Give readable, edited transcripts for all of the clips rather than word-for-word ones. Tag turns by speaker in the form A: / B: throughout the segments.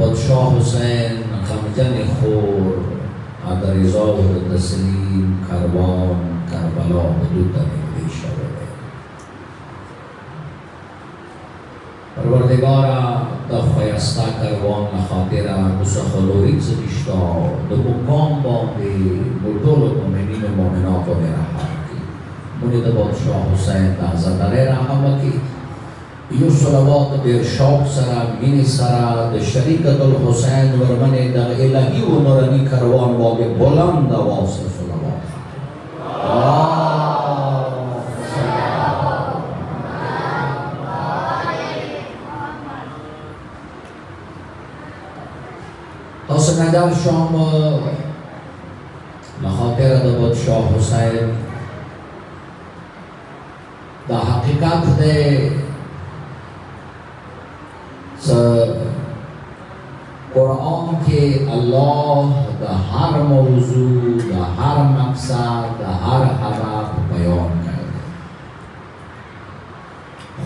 A: پادشاه حسین غمجن خور در رضا و تسلیم کاروان کربلا حدود نگری شده. پروردگارا دفعیستا کاروان خاطر مسخلوری زدشتا دو مقام باندی بطول مؤمنین و مؤمنات و رحم کی منی دا پادشاه حسین دا زدره رحم کی یو صلوات بیر شوق سرا مینی سرا دا شریکت الحسین ورمن دا الهی و نورانی کاروان باندی بلند آواز صلوات سنجار شام لخاطر دا پادشاه حسین دا حقیقت دے قرآن کے اللہ دا ہر موضوع دا ہر مقصد دا ہر حرف بیان کرده.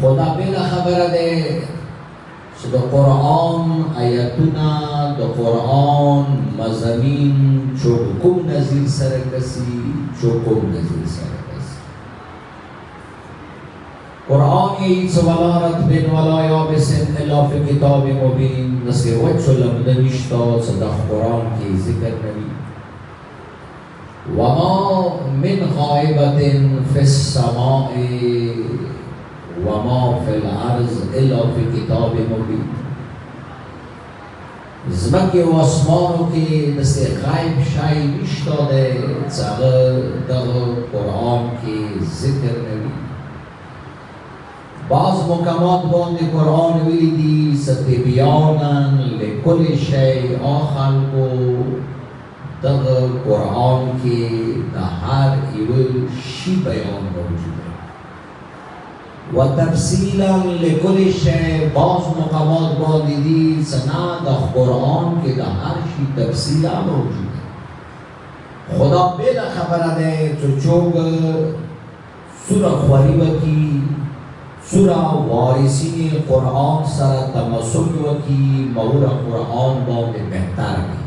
A: خدا بلا خبر دے دا قرآن آیاتنا دا قرآن مضامین چوکم نظیر سرکسی چوکم نظیر سرکسی قرآن ایچ ولارت بن ولا یابسن الا فی کتاب مبین نسی وچ لمدنشتا صدق قرآن کی ذکر نبی وما من غائبت فی السماء وما فی الارض الا فی کتاب مبین زمکی و اسمانو کی دستی غیب شای نشتا دے دغ قرآن کی ذکر نبی بعض مقامات باندې قرآن ویلی دی ستبیانا لکل شیء آخر کو دغ قرآن کی دا هر ایو شی بیان موجود ہے و تفصیلا لکل شیء بعض مقامات باندې دی سنا دا قرآن کی دا هر شی تفصیلا موجود ہے. خدا بلا خبر دے چوچوگ سورہ خوریبہ کی سورہ وارثین قرآن سر تمسک وکی مورا قرآن باندې بہتر کی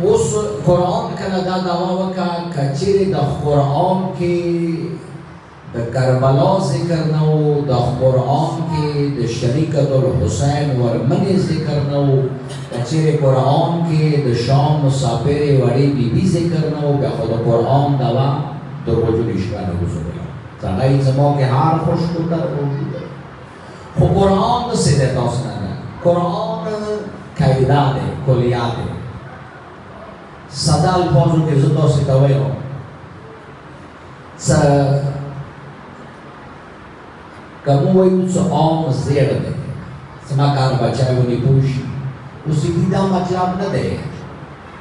A: اس قرآن کنا دا دعوی وکا کچیر دا قرآن کی دا کربلا ذکر نو دا قرآن کی دا شریکت الحسین ورمن ذکر نو کچیر قرآن کی دا شام مسافر وڑی بی بی ذکر نو بیا خود قرآن دوا در وجود اشکال حضور تغیی زمان کے ہار خوش کتر موجود ہے. خو قرآن سے دیتا اس نے قرآن قیدہ دے کلیات دے صدا الفاظوں کے زدہ سے کوئے ہو کمو ویو سو عام زیر دے سماکار بچائے ونی پوشی اسی دیدہ مطلب نہ دے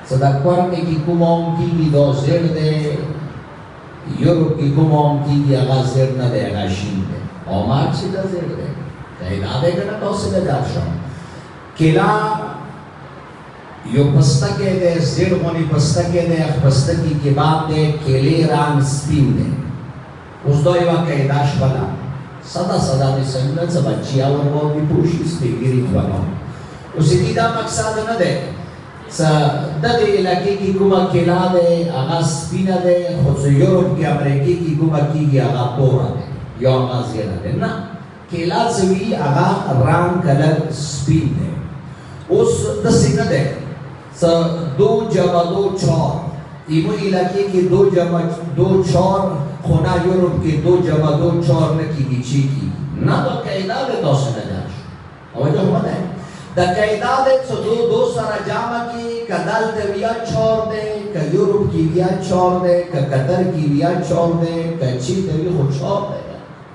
A: صدا قرآن کی کمام کی دو زیر دے یورپ کی کمام کی آغاز زیر نہ دے آغاز شین دے آمار چیدہ زیر دے قیدہ دے گنا تو سے دے شام کلا یو پستکے دے زیر غنی پستکے دے اخ پستکی کے بعد دے کیلے رانگ سپین دے اس دو ایوہ قیداش بنا صدا دے سنگل سا بچی آور وہ بھی پوشی اس پہ گریت بنا اسی دیدہ مقصد نہ دے دغه علاقې کې کومه کلا ده هغه سپینه ده خو یورپ کې امریکې کې کومه کېږي هغه توره ده یا هغه زیړه ده نه کلا څه وي هغه رنګ کلر سپین ده اوس داسې نه ده څه دو جمع دو چار ایمو علاقې کې دو جمع دو چار خو نه یورپ کې دو جمع دو چار نه کېږي چې کېږي نه دا قاعده ده تاسو نه ده توجه وکړئ دا قیدہ دے سو دو سارا جامع کی کا دل دے ویا چھوڑ دے کا یورپ کی ویا چھوڑ دے کا قطر کی ویا چھوڑ دے کا چی دے ویا خود چھوڑ دے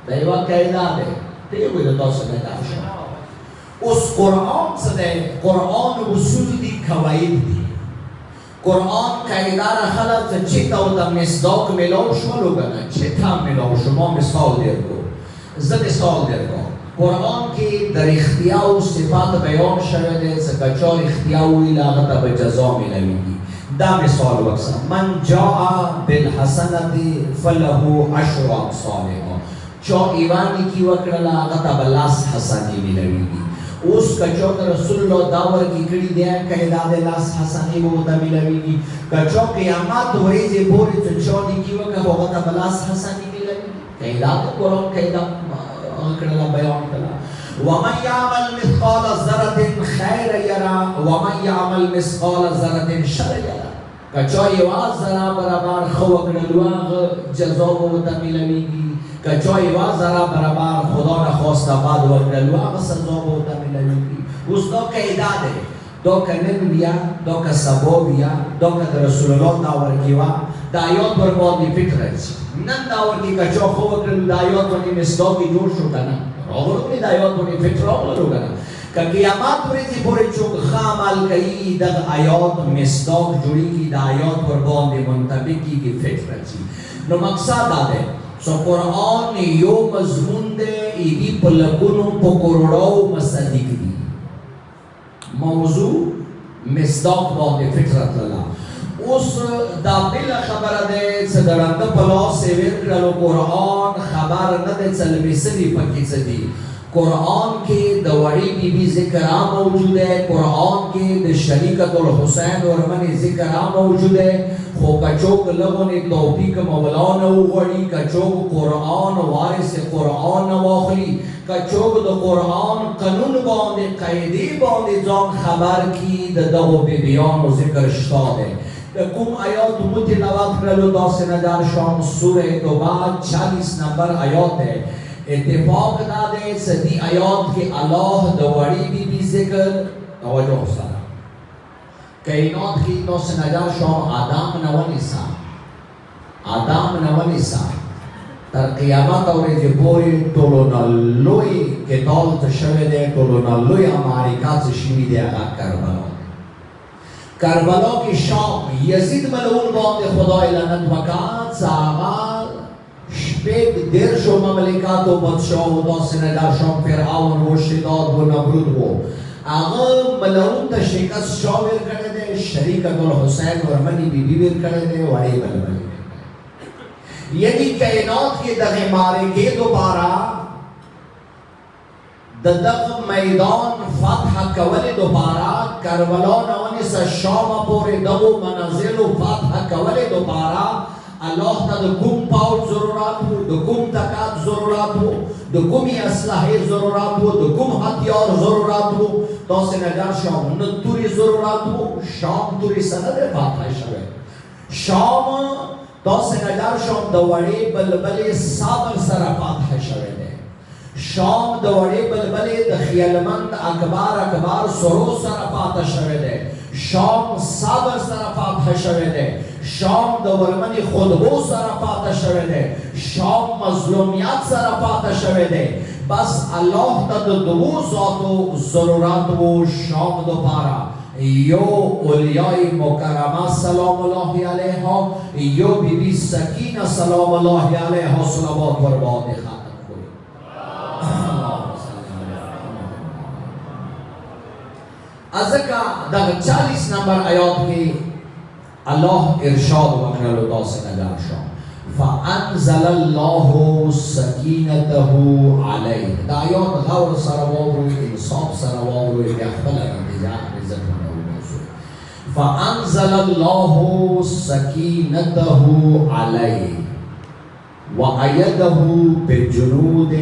A: دیوا قیدہ دے دیو کوئی دو سنے داشا اس قرآن سے دے قرآن اصول دی قواعد دی قرآن قیدہ را خلق سے چیتا ہوتا مصداق ملاو شما لوگنا چیتا ملاو شما مثال دیر کو زد مثال دیر کو قرآن کی در اختیاو صفات بیان شده سکچار اختیاوی لاغتا به جزا ملویدی دا مثال وقصا من جاء بالحسنت فله عشر امثالها چا ایوانی کی وکړه هغه ته بلاس حسنی ملويږي اوس کچو ته رسول الله داور کی کړي دی کایدا د لاس حسنی وو ته ملويږي کچو قیامت ورځې پورې چې چا دی کی وکړه هغه ته بلاس حسنی ملويږي کایدا قرآن کایدا کړه بیان کړه ومن يعمل مثقال ذره خير يرى ومن يعمل مثقال ذره شر يرى کچا یو ذره برابر خو وکړلو هغه جزا وو ته ملويږي کچا یو ذره برابر خدا نه خواسته بعد وکړلو هغه سزا وو ته ملويږي اوس دا قاعده ده دا کنه بیا دا که سبا بیا دا که رسول الله دا ورکیوا دا آیات پر باندې فکر راځي نن دا ورکی کچا خو وکړلو دا آیات باندې مصداقي جوړ شو کنه راغلو دا آیات باندې فکر راغلو کنه که قیامت ورځې پورې څوک ښه عمل کوي دغه آیات مصداق جوړېږي د آیات پر باندې منطبق کېږي فکر راځي نو مقصد دا دی سو قرآن یو مضمون دی ایدي په لکونو په کروڑو مصدق دي موضوع مصداق باندې فکر راتلله اوس دا بله خبره دی چې د ړنده په لاس یې ورکړلو قرآن خبر نه دی چې لمسلي پکې څه دي قرآن کے دوڑی بی بی ذکر موجود ہے قرآن کے د شریکت الحسین ورمن ذکر موجود ہے خو کچوک لغن توفیق مولانا وغڑی کچوک قرآن وارث قرآن واخلی کچوک د قرآن قانون باندې قیدی باندې ځان خبر کی د دغو بی بیان و ذکر شتا ہے کوم آیات متلاوت کړلو تاسو نه در شام سوره توبه 40 نمبر آیات ہے اتفاق دا دے صدی آیات کے اللہ دوڑی بی ذکر توجہ سارا کائنات کی تو سنجار شام آدم نوانیسا تر قیامت اور جبوری طولو نلوی کتال تشوی دے طولو نلوی امریکا تشوی دے اگا کربلا کی شام یزید ملعون باند خدای لعنت وکات ساغال شپید درشو مملکات و بادشاه و داسنه در شام فرعون و شداد و نمرود و آغا ملعون تا شکست شاه ویر کرده شریکت الحسین و رمنی بی بی ویر کرده و علی بلبلی یعنی کائنات کی دغی مارے کے دوبارہ دغ میدان فتح کول دوبارہ کربلا نوانی سا شام پوری دغو منازل و فتح کول دوبارہ اللہ تا د کوم پاوټ ضرورت وو د کوم طاقت ضرورت وو د کومي اسلحه ضرورت وو د کوم هتیار ضرورت وو تاسو نه در شام نو توري ضرورت وو شام توري سند فاتحه شوه شام تاسو نه در شام د وړې بلبلې صبر سره فاتحه شوه ده شام د وړې بلبلې د خیالمند اکبر سرو سره فاتحه شوه ده شام صبر سره فاتحه شوه ده شام د ورمنی خودبو سره فاتحه شوه ده شام مظلومیت سره فاتحه شوه ده بس الله ته د دوو ذاتو ضرورت وو شام دوباره یو اولیاء مکرمه سلام الله علیها یو بی بی سکینه سلام الله علیها صلوات بر باد ختم کنیم از که در 40 نمبر آیات کی الله ارشاد وکړلو تاسو نه در شام فانزل الله سکینته علیه دا آیات غور سره واورئ انصاف سره واورئ بیا خپله عزت فانزل الله سکینته علیه وأيده بجنود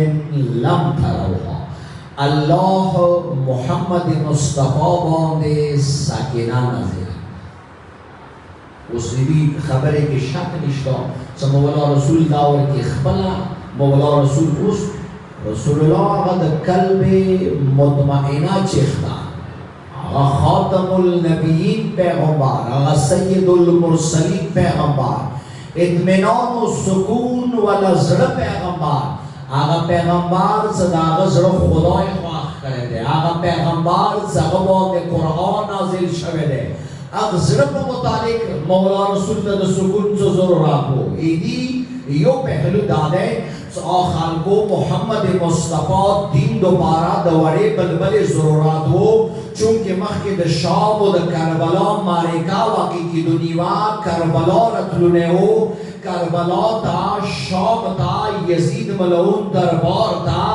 A: لم تروها الله محمد مصطفی باندې سکینه نازل اس نے بھی خبر ہے کہ شک نشتا سا مولا رسول داور کی خبلا مولا رسول اس رسول اللہ آغا دا قلب مطمئنہ چیختا آغا خاتم النبیین پیغمبر آغا سید المرسلین پیغمبر اطمینان و سکون و نظر پیغمبر آغا پیغمبر صدا آغا ذرا خدای خواہ کرے دے آغا پیغمبر صدا بات قرآن نازل شوے دے اغزرب متعلق مولا رسول تا دا سکون چو ضرورات ہو ایدی یو پہلو دادے آخر کو محمد مصطفی دین دوبارہ دوڑے بلبل ضرورات ہو چونکہ مخی دا شام و دا کربلا مارکا واقعی کی دنیوا کربلا رتلونے ہو کربلا تا شام تا یزید ملعون دربار تا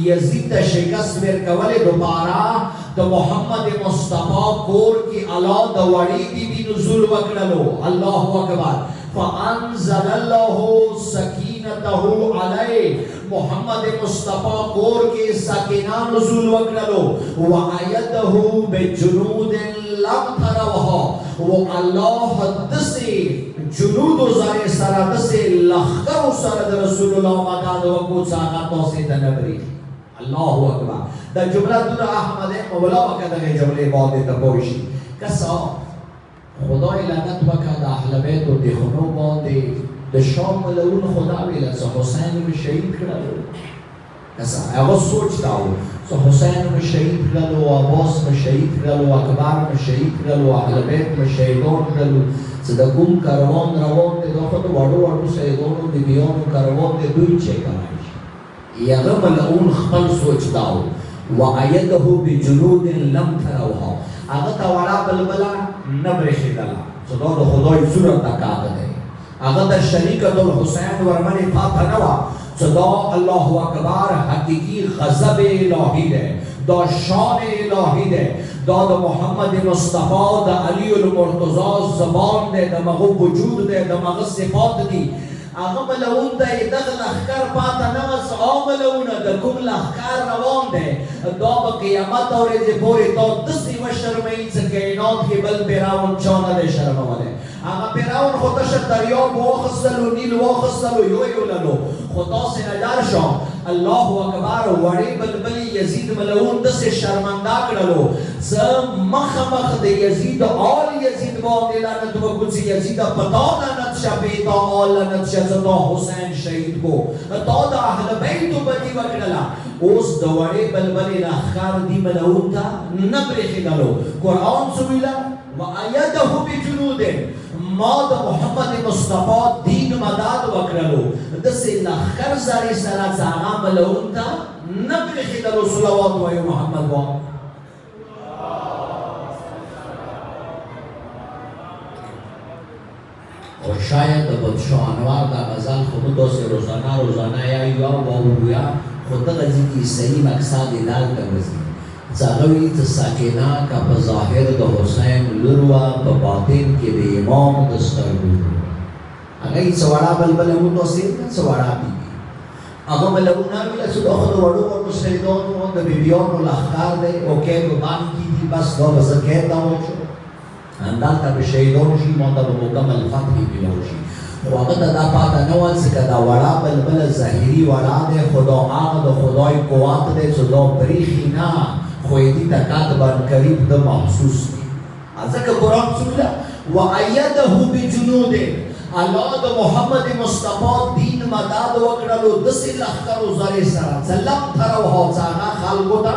A: یزید تا شکست ورکول دوباره د محمد مصطفی کور کی الا د وړي بی نزول وکړلو. الله اکبر. فانزل الله سکینته علیه. محمد مصطفی کور کی سکینہ نزول وکړلو. وایده بجنود لم تروها. و الله دسی جنود و زار سره دسی لخکر سره د رسول الله مدد وکړو څنګه تاسو ته نبري. الله اکبر. دا جمله دور احمد مولا وکړه جمله باندې ته پوښي کسا خدای لعنت وکړه د اهل بیت او د خنو باندې د شام ملعون خدا ویل چې حسین به شهید کړو. کسا هغه سوچ داو چې حسین به شهید کړو، عباس به شهید کړو، اکبر به شهید کړو، اهل بیت به شهیدان کړو. چې د کوم کاروان روان دي دا خو د وړو وړو شهیدانو د بیانو کاروان دی دوی چې کوي. یغه ملعون خپل سوچ داو وعیده بجنود لم تروها. هغه ته وړه بلبله نه برېښېدله چې دا د خدای صورت تکاته دی. هغه د شریکة الحسین ورمنې پاته نه وه چې دا الله اکبر حقیقي غضب الهی دی، دا شان الهی دی، دا د محمد مصطفی د علی المرتضی زبان دی، د مغه وجود دی، د مغه صفات دی. هغه ملعون دی دغه لښکر پاته نه وه چې هغه ملعونه د کوم لښکر روان دی دا به قیامت ورځې پورې تا داسې وشرموي چې کائنات کې بل فرعون چا نه دی شرمولی. هغه فرعون خو تشه دریاب واخیستلو، نیل واخیستلو، یویوللو، خو تاسې نه ډار شه. الله اکبر. وړې بلبلې یزید ملعون داسې شرمنده کړلو چې مخامخ د یزید آل یزید باندې لعنت وکړو چې یزیده په تا لعنت شه، پې تا آل لعنت شه چې تا حسین شهید کو، تا د اهل بیتو بدي وکړله. اوس د وړې بلبلې لښکر دې ملعون ته نه برېښېدلو. قرآن څه ویله؟ وایده بجنود. ما د محمد مصطفی دین مدد وکړلو داسې لښکر زرې سره چې هغه ملعون ته نه برېښېدلو. صلوات وایو محمد وایو. اور شاید د بدشاه انوار دا غزل خو موږ داسې روزانه یایو یا واورو خو دغه ځای کې صحیح مقصد یې دلته راځي چې هغه وایي چې ساکنه که په ظاهر د حسین لور وه په باطن کې د امام د سترګو. هغه یې څه وړه بلبله موږ داسې څه وړه بیبي هغه ملعونه ویله چې دا خو د وړو وړو شهیدانو د بیبیانو لښکر دی او قید و بند کېږي بس دا به زه قید ته واچوم همدلته به شهیدان شي ما ته به مکمل فتح میلاو شي. خو هغه ته دا پاته نه وه چې که دا وړه بلبله ظاهري وړه دی خو دا هغه د خدای قوت دی چې دا برېښي نه خو یې تکات بن قریب د محسوس دی. ځکه قرآن څه ویله؟ وایده بجنود. الله د محمد مصطفی دین مدد وکړلو داسې لښکرو زرې سره چې لم تروها چې هغه خلکو ته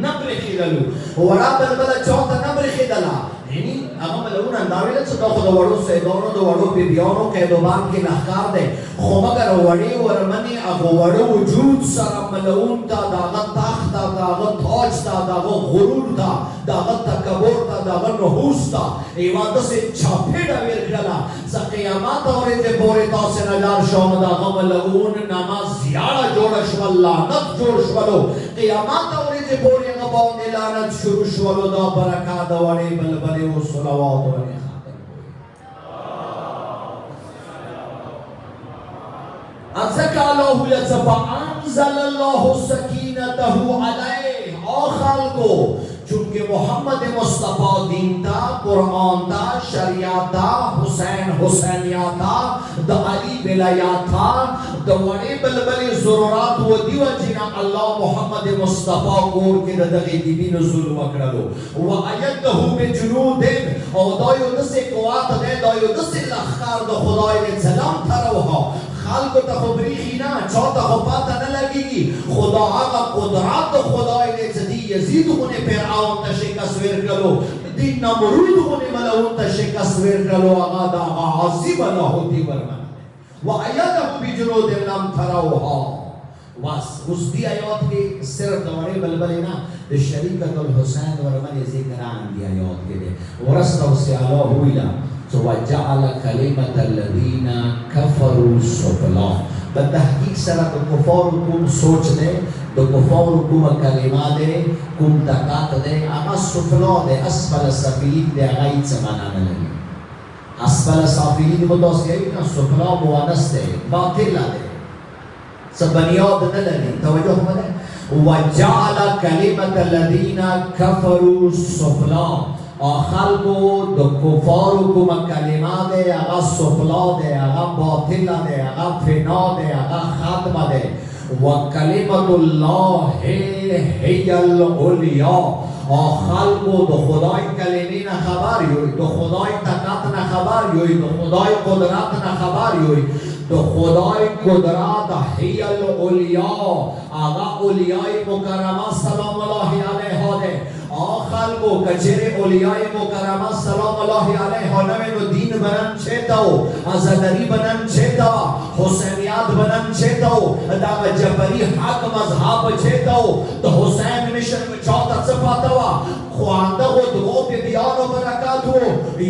A: نه برېښېدلو. وړه بلبله چا ته نه برېښېدله. یعنی هغه ملعون همدا ویله چې دا خو د وړو سیدانو د وړو بیبیانو قید و بند کې لښکر دی خو مګر وړې ورمنې هغه وړه وجود سره ملعون ته د هغه تخت ته د هغه تاج ته د هغه غرور ته د هغه تکبر ته د هغه نحوس ته یوه داسې چاپېډه ویل کړله چې قیامت ورځې پورې تاسې نه لاړ شم د هغه ملعون نامه زیاړه جوړه شول، لعنت جوړ شولو. قیامت ورځې پورې هغه باندې لعنت شروع شولو. دا برکات د وړې بلبلې و صلوات باندې خاتم ځکه الله ویل چې فانزل الله سکینته علیه. او خلکو چونکه محمد مصطفی دین تا، قرآن تا، شریعت تا، حسین حسینیات تا، د علی ولایات تا، د وړې بلبلې ضرورات و دی وجې نه الله محمد مصطفی کور کې د دغې بیبي نزول وکړلو. وایده بجنود. او دا یو داسې قوت دی، دا یو داسې لښکر د خدای دی چې لم تروها. خلکو ته خو برېښي نه، چا ته خو پاته نه لګېږي، خو دا هغه قدرت د خدای دی چې دې یزید غونې فرعون ته شکست ورکړلو، دې نمرود غونې ملعون ته شکست ورکړلو. هغه د هغه عظیمه لاهوتي ورمنه دی. وایده بجنود لم تروها. بس اوس دې آیات کې صرف د وړې بلبلې نه د شریکة الحسین ورمنې ذکر عن دې آیات کې دی. ورسته اوس الله ویله وجعل كلمة الذين كفروا السفلى. بالتحقیق سره د کفارو کوم سوچ دی، د کفارو کوم کلمه دی، کوم طاقت دی، هغه سفلا دی، اسفل سافلین دی، هغه هیڅ معنا نه لري. اسفل سافلین به تاسو یې نه، سفلا مؤنث دی، باطله دی، څه بنیاد نه لري. توجه وکړئ. وجعل كلمة الذين كفروا السفلى. خلقو د کفارو کوم کلمه دی، هغه سفلا دی، هغه باطله دی، هغه فنا دی، هغه ختمه دی. وکلمة الله هي العلیا. خلقو د خدای کلمې نه خبر یوي، د خدای طاقت نه خبر یوي، د خدای قدرت نه خبر یوي. د خدای قدرت هي العلیا، هغه اولیای مکرمه سلام الله علیها ده. خلقو کچره اولیای مکرمه سلام الله علیها نوی نو دین بنن چهتاو، ازدری بنن چهتاو، حسینیات بنن چهتاو، دا جبری حق مذهب چهتاو، دا حسین مشن چاہتا چپاتاو، خوانده و دو بیان و برکاتو،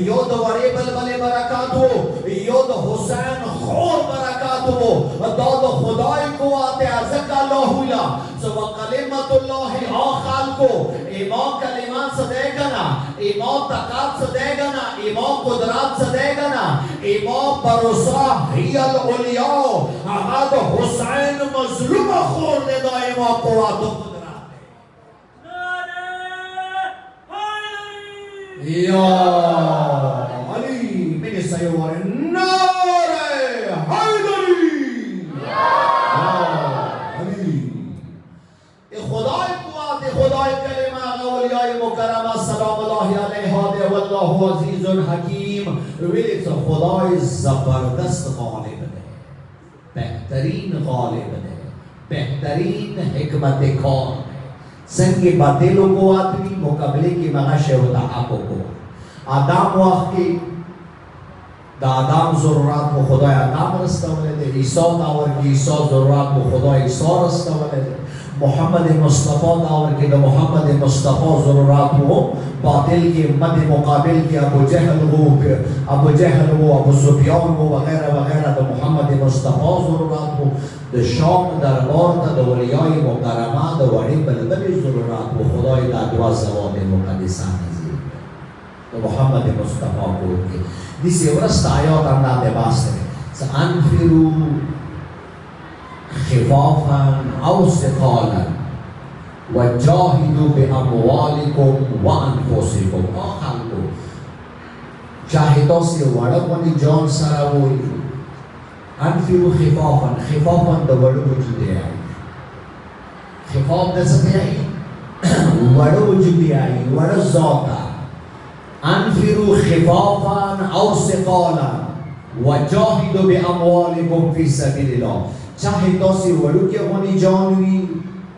A: یو دا وری بلبل برکاتو، یو دا حسین خور برکاتو، دا دا خدای قوات ازک اللہ ہویا. سو کلمت اللہ خلقو ایما کلمات صدیگنا، ایما طاقت صدیگنا، ایما قدرات صدیگنا، ایما بروسا ہی العلیا. احمد حسین مظلوم خورد دا ایما قوات و قدرات. یا علی میری سیوار نعرہ حیدری. خدای قوات، خدای کلمه، اولیای مکرمه سلام الله علیها ده. والله عزیز حکیم. ویلی تو خدای زبردست غالب ده، بهترین غالب ده، بهترین حکمت کار ده. سنگی باطل و قوات بھی مقابلے کی مغش و تحقق کو. آدم وقتی دا آدم ضرورات کو خدای آدم رستوله ده، عیسی داور کی عیسی ضرورات کو خدای عیسی رستوله ده. محمد مصطفیٰ داور کے دا محمد مصطفیٰ ضرورات ہو. باطل کے مد مقابل کے ابو جہل ہو، ابو سفیان ہو وغیرہ وغیرہ، دا محمد مصطفیٰ ضرورات ہو. دا شام دربار تا دا ولیاء مکرمہ دا وڑی بلبلی ضرورات ہو. خدای دا دعا زواد مقدسہ نزیر دا محمد مصطفیٰ کو کے دیسی ورست آیات اندہ دے باستے سانفرو خفافا او ثقالا وجاهدوا باموالکم وانفسکم. خلقو جاہدوں سے وڑکونی جان سرا ہوئی. انفروا خفافا، خفافا دا وڑو وجودی آئی. خفاف دا سکتے آئی وڑو وجودی آئی، وڑو ذاتا. انفروا خفافا او ثقالا وجاهدوا باموالکم فی سبیل اللہ. چاہے تو سے وڑو کے ہونی جانوی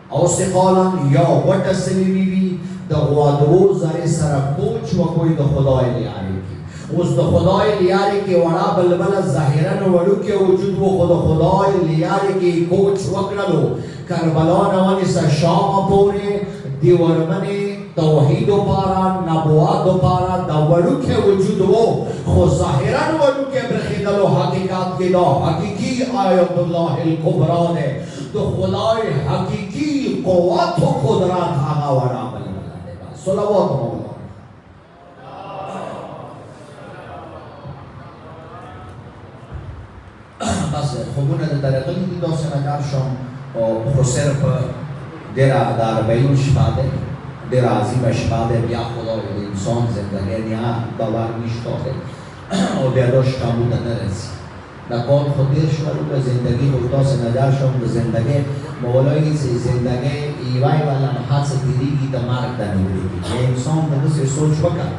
A: او سقالا یا وٹ سلیوی وی دا غوادو زر سر کوچ و کوئی دا خدای لیاری کی. اس دا خدای لیاری کی وڑا بلبل ظاہرن وڑو کے وجود و خدا خدای لیاری کی کوچ وکرلو. کربلا نوانی سا شام پورے دیورمنی توحید و پارا نبوات و پارا دا وڑو کے وجود وہ خود ظاہران وڑو کے برخیدل و حقیقات کی دا حقیقی آیت اللہ الکبران ہے. تو خدای حقیقی قوات و قدرات آگا وڑا بلبلا دے گا. صلوات مولا. بس خوبون دا طریقی دی دو سنگار شم و خسر پر دیرا دار بیون شفاده دیر عظیم اشپاده بیا خدای انسان زندگی نیا باور میشتاده و بیاداش کاموده نرسی. نکان خود دیر شما رو به زندگی خودتا سنجار شما به زندگی مولایی سی زندگی ایوای والا محاد سے دیدی تا مرگ دا نگریدی. یه انسان دا بسی سوچ بکن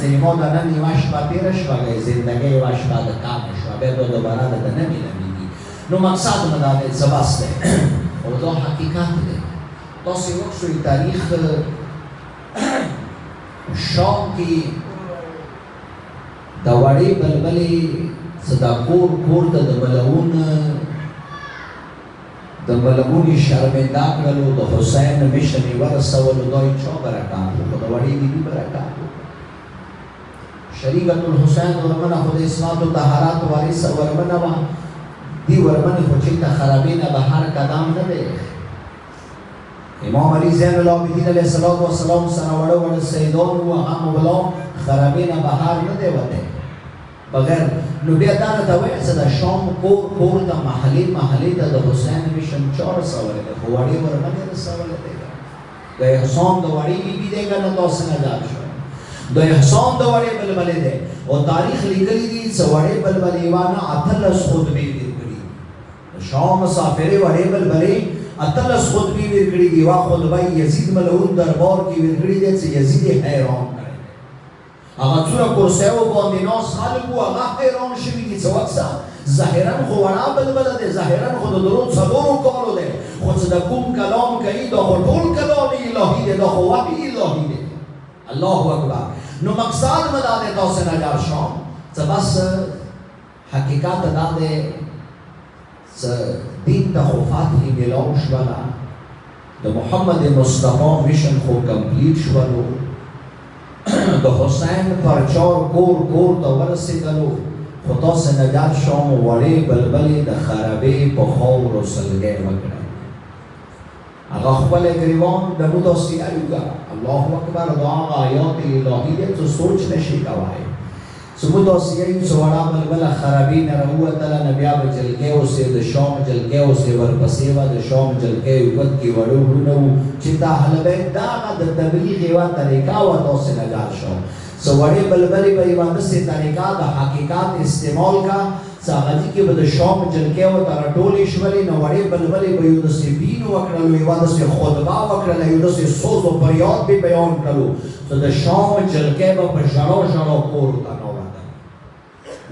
A: زیما دا نمی واشپا دیرش بگه زندگی واشپا دا کامش و بیدو دوباره دا نمی نمیدی. نو مقصد مدانه زباسته و دا حقیقت ده. تاسو وقت شوی تاریخ شام کی دا وڑی بلبلی صدا کور تا دا ملعون شرمنده کرلو. دا حسین مشنی ورسولو دای چا برکاتو، دا وڑی بی برکاتو. شریعت الحسین ورمنه خود اسناد و طهارت وارث ورمنه و دی ورمنه خود چیتا خرابینه به هر قدم نده. امام علی زین العابدین علیه السلام سنوڑه وڑ سیدون و اغا مولا خرابینه به هر نده وده بغیر نو بیا دانه تا وی سه د شام کور د محلی د حسین میشن 4 سواله ده خو وړي ورمنه د سواله ده د احسان د وړي بی دیګه نه تاسو نه ځار شو د احسان د وړي بلبلې ده او تاریخ لیکلی دي چې وړي بلبلې وانه اتلس خطبه دي کړی شام مسافر وړي بلبلې اتلس خطبه دي کړی دی وا خطبه یزید ملعون دربار کې ورګړي دي چې یزید حیران هغه څوره کورسیو باندې ناس خلک وو هغه حیران شوي دي چې وکسه ظاهرا خو وړه بلبله دی ظاهرا خو د درود څلورو کالو دی خو چې د کوم کلام کوي دا خو ټول کلام الهي دی دا خو وحی الهي دی الله اکبر نو مقصد مې دا دی تاسو نه جار شم چې بس حقیقت دا دی چې دین ته خو فاتحې میلاو شوله د محمد مصطفی میشن خو کمپلیټ شولو د حسین پرچار کور ته ورسېدلو خو تاسو نجات شوم وړې بلبلې د خرابې په خاورو سلګۍ وکړه هغه خپل ګریوان د نو تاسو یې الله اکبر دا آیات الهی دې څه سوچ نشي کوای سمو تاسو یې څو وړه بلبله خرابې نه راوتله نبي اب جلګې اوسې د شام جلګې اوسې ورپسې و د شام جلګې وخت کې وړو نو چې دا حلبه دا د تبلیغ یو طریقه و تاسو نجات شوم سوړې بلبلې په یوه داسې طریقه د حقیقت استعمال کا ساغتی کې به د شام جلګې و تر ټولې شولې نو وړې بلبلې به یو داسې بین وکړلو یوه داسې خطبه وکړله یو داسې سوز و فریاد به بیان کړلو چې د شام جلګې به په ژړو کور ته ننوتل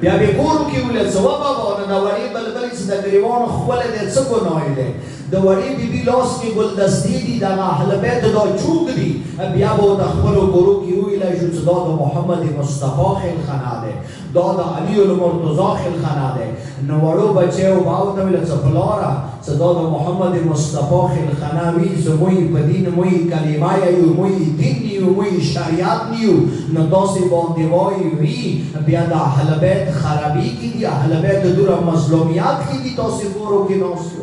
A: بیا به کور کې ویل چې وبابا نو وړې بلبلې چې د ګریوان خپله دی څه ګناه دی د وړې بیبي لاس کې ګلدستې دي دغه حلبې دا چوک دي بیا به د خپلو کورو کې وویلی شو چې دا د محمد مصطفی خیلخانه دی دا د علي المرتضی خیلخانه دی نو وړو بچیو به ورته ویل چې پلاره چې دا د محمد مصطفی خیلخانه وي زموږ په دین موږ کلمه یو موږ دین یو موږ شریعت یو نو داسې باندې وایي وي بیا د حلبې خرابي کې دي حلبې د دوره مظلومیت کې دي تاسې کورو کې ناست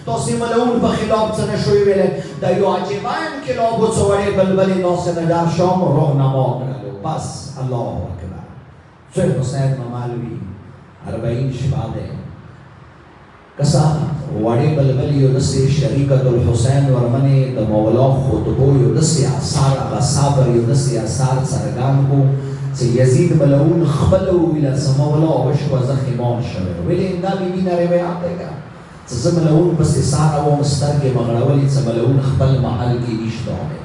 A: تاسې ملعون په خلاف څه نه شوی ویلی د یو عجیبه انقلاب و څه وړې بلبلې تاسې نجار شام راهنما کړلو بس الله اکبر شیخ حسین ممالوي 40 شپه دی کسا وړې بلبلې یو داسې شریعت الحسین ورمنې د مولا خطبو یو داسې اثار هغه صبر یو داسې اثار څرګند کړو چې یزید ملعون خپله وویله چې مولا وشوه زه خیمان شوی ویلې دا بیبي نه روایت دی که چې زه ملعون پسې ساره وم سترګې مې غړولې چې ملعون خپل محل کې نشته دی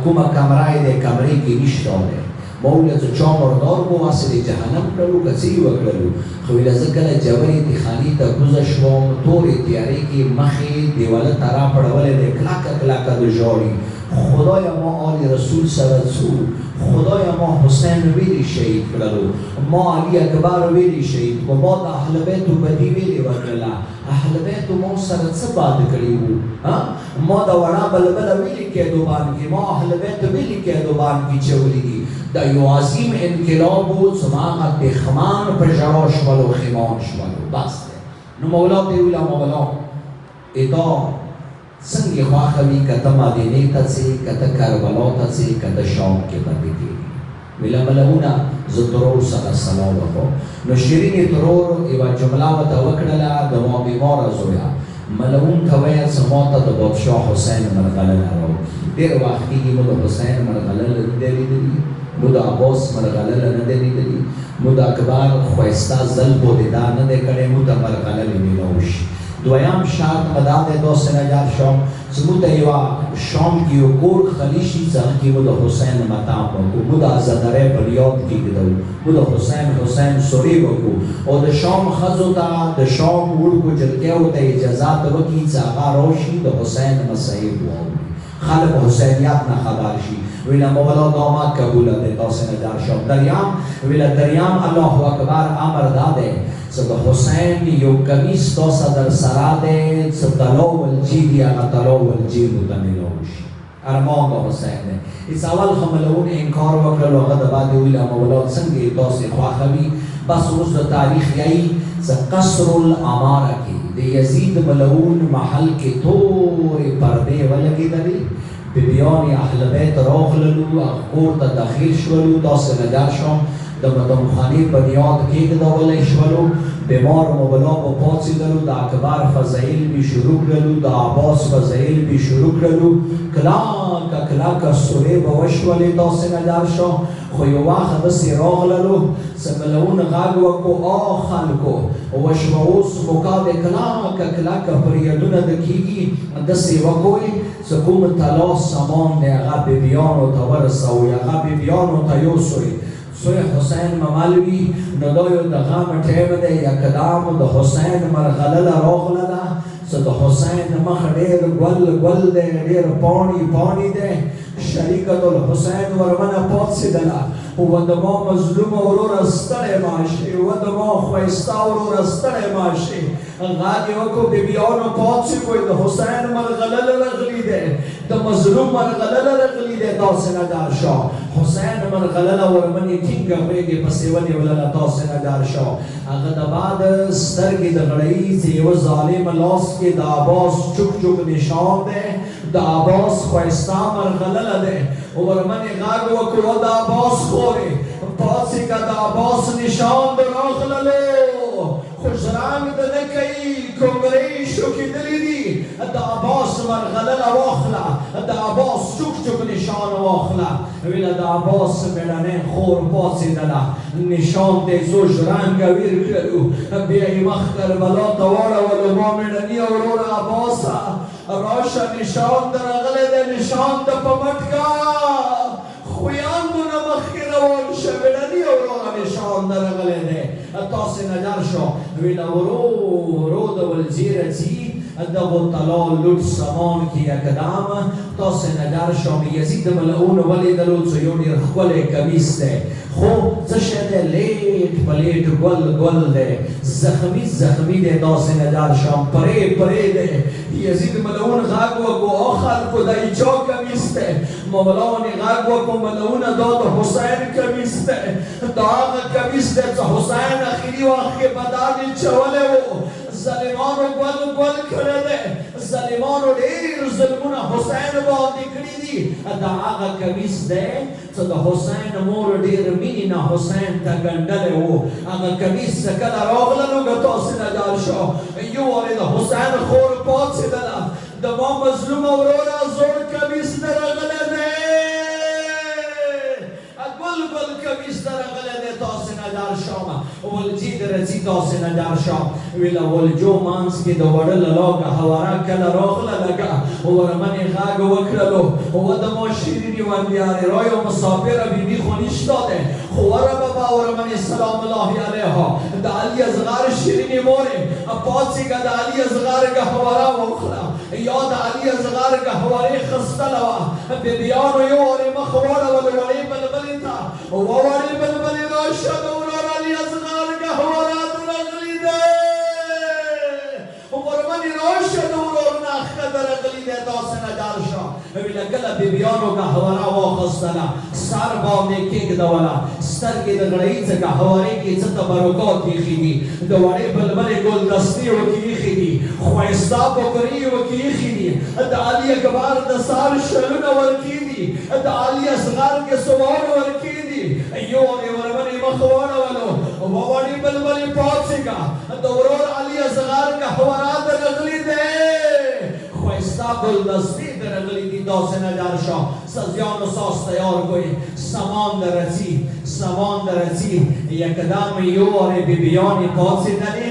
A: کومه کمره یې دی کمرې کې نشته دی ما وویل چې چا مردار وباسې د جهنم کړلو که څه یې وکړلو خو ویله زه کله جوارې تخاني ته کوزه شوم تورې تیارې کې مخې دیواله ته راپړولی دی کلکه د ژاړي خدایا ما آل رسول سره څو خدایا ما حسین ویلی شهید کړلو ما علی اکبر ویلی شهید کو ما د اهل بیتو بدی ویلی وکړله اهل بیتو ما سره څه باد کړي وو ما د وړه بلبله ویلي کېدو باندې ما اهل بیت ویلي کېدو باندې چولی دي دا یو عظیم انقلاب و چې ما هغه پښمان په ژړا شولو خیمان شولو بس دی نو مولا ته ویله مولا اتا څنګه خوښه وي که ته مدینې ته ځې که ته کربلا ته ځې که ته شام کې پاتې کېږي ویله ملعونه زه ترور سره سلام وکړم نو شیرینې ترور یوه جمله ورته وکړله د ما بیماره زویه ملعون ته ویل چې ما ته د بادشاه حسین مرغلره راوړي ډېر وخت کېږي مو د حسین مرغلره نه دی لیدلي مو د عباس مرغلره نه دی لیدلي مو د اکبر ښایسته زلفو دې دا نه دی کړی مو ته مرغلرې میلاو شي دویم شرط مدا دی داسې نجات شوم چې موږ ته یوه شام کې یو کور خالي شي چې هغه کې مو د حسین مطاب وکړو مو د ازادرۍ په یاد کېږدو مو د حسین سوري وکړو او د شام ښځو ته د شام وړکو جلکیو ته اجازات وکړي چې هغه راشي د حسین مصیب واوري خلک حسینیت نه خبر شي ویله مولا داماد قبوله دی تاسې نجات شوم دریم ویله دریم الله اکبر امر دا دی چې د حسین یو کمیس تاسو در سره دی چې طلا والجیب هغه طلا والجیب ته میلاو شي ارمان د حسین دی. اس اول خملون انکار وکړل هغه د بعد ویل مولا څنګه تاسو خواخوي بس اوس د تاریخ یی ز قصر الاماره کې د یزید ملعون محل کې تورې پردې ولګېدلې بیبیان اهل بیت راغللو کور ته داخل شولو تاسو نجار شو د مدمخانې بنیاد کېږدولی شولو بیمار مولا په پاڅېدلو د اکبر فضایل به شروع کړلو د عباس فضایل به شروع کړلو کلاکه سورې به وشولې تاسو نجار شو خو یو وخت داسې راغللو څه ملعون غږ وکړو خلکو وشوه اوس موکا د کلاکه فریادونه د کېږي داسې وکړئ څه کوم طلا سامان دی هغه بیبیانو ته ورسوئ هغه بیبیانو ته یوسئ سوی حسین مملوی نو دا یو د غم ټیم دی یکدام د حسین مرغلله راغلله څه د حسین مخ ډېر ګل دی ډېر پاڼې دی شریکة الحسین ورمنه پاڅېدله و د ما مظلوم وروره ستړی ماشې و د ما ښایسته وروره ستړی ماشې غږ یې وکړو بیبیانو پاڅېږئ د حسین مرغلله رغلی دی د مظلوم مرغلله رغلی دی تاسې نجار شو حسین مرغلله ورمنې ټینګه غېږې پسې ونیولله تاسې نجار شو هغه د بعد سترګې د غړۍ چې یوه ظالم لاس کې د عباس چوک نشان دی د عباس ښایسته مرغلله دی ورمنې غږ وکړو د عباس خورې پاڅېږه د عباس نشان د راغللو خوش رنګ د نه کوي کونګرۍ شوکېدلي دي د عباس مرغلله واخله د عباس چوک نشان واخله ویله د عباس مېړنۍ خور پاڅېدله نشان ته یې زوج رنګه ویر کړلو بیا یې مخ کربلا ته واړولو ما مېړني وروره عباسه راشه نشان د راغلی دی نشان د په مټکه خویندو نه مخکې روان شه مېړني وروره نشان د راغلی دی تاسې نجار شو ویله ورو د ولزیره ځي دغو طلا لوټ سامان کې یکدام تاسې نجار شو یزید ملعون ولیدلو څه یو ډېر ښکلی کمیس دی خو څه شی دی لیټ په لیټ ګل دی زخمي دی تاسې نجار شم پرې دی یزید ملعون غږ وکړو خلکو دا یې چا کمیس دی مولانې غږ وکړو ملعونه دا د حسین کمیس دی دا هغه کمیس دی چې حسین اخري وخت کې بدانې چولی و ظالمانو ګل کړی دی ظالمانو ډېر ظلمونه حسین باندې کړي دي دا هغه کمیس دی چې د حسین مور ډېر مینې نه حسین ته ګنډلی و هغه کمیس چې کله راغللو که تاسې نجار شو یو وارې د حسین خور پاڅېدله د ما مظلومه وروره زوړ کمیس نه راغلی دی ګل کمیس نه راغلی دی تاسې نجار شوم ولجي د رځي تاسې نجار شوم ویله ولجو منځ کې د وړله لاګه هواره کله راغله لږه ورمنې غږ وکړلو و د ما شیرینې وندیارې را یو مسافره بیبي خو نشته دی خو وره بابا ورمنې سلام الله علیها د علي اصغر شیرینې مورې پاڅېږه د علي اصغر ګهواره وخوره یا د علي اصغر ګهوارې خستله وه بیبیانو یو وارې مخ واړولو وړې بلبلې ته ووړې بلبلې راشه د ورور علي اصغر ګهواره راغلی دی ورمنې راشه د ورور نه ښکته راغلی دی تاسې نجار شه ویله کله بیبیانو ګهواره واخیستله سر باندې کېږدوله سترګې د غړۍ څه ګهوارې کې څه تبرکات ایښي دي د وړې بلبلې ګلدستې ورکې ایښي دي ښایسته بکرې ورکې ایښي دي د علي اکبر د سر شلونه ورکې دي د علي اصغر کې سوال ورکې دي یو وارې ورمنې مخ واړولو ووړې بلبلې پاڅېږه د ورور علي اصغر ګهواره راغلی دی ښایسته ګلدستې راغلی دي تاسې نجار شو سزیانو ساز تیار کړئ سامان درځي یکدم یو وارې بیبیانې پاڅېدلې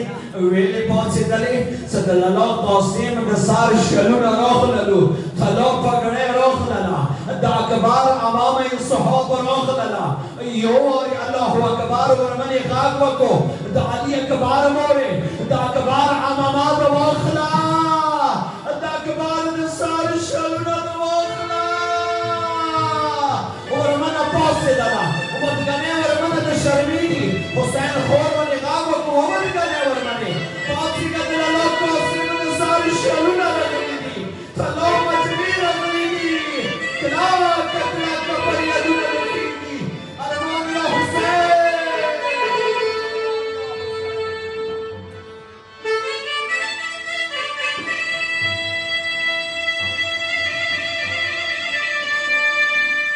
A: ویلې پاڅېدلې چې د لالا قاسم د سر شلونه راغللو طلا پګړۍ راغلله د اکبر امامه صحابه راغلله یو وارې الله اکبر ورمنې غږ وکړو د علي اکبر مورې د اکبر امامه واخله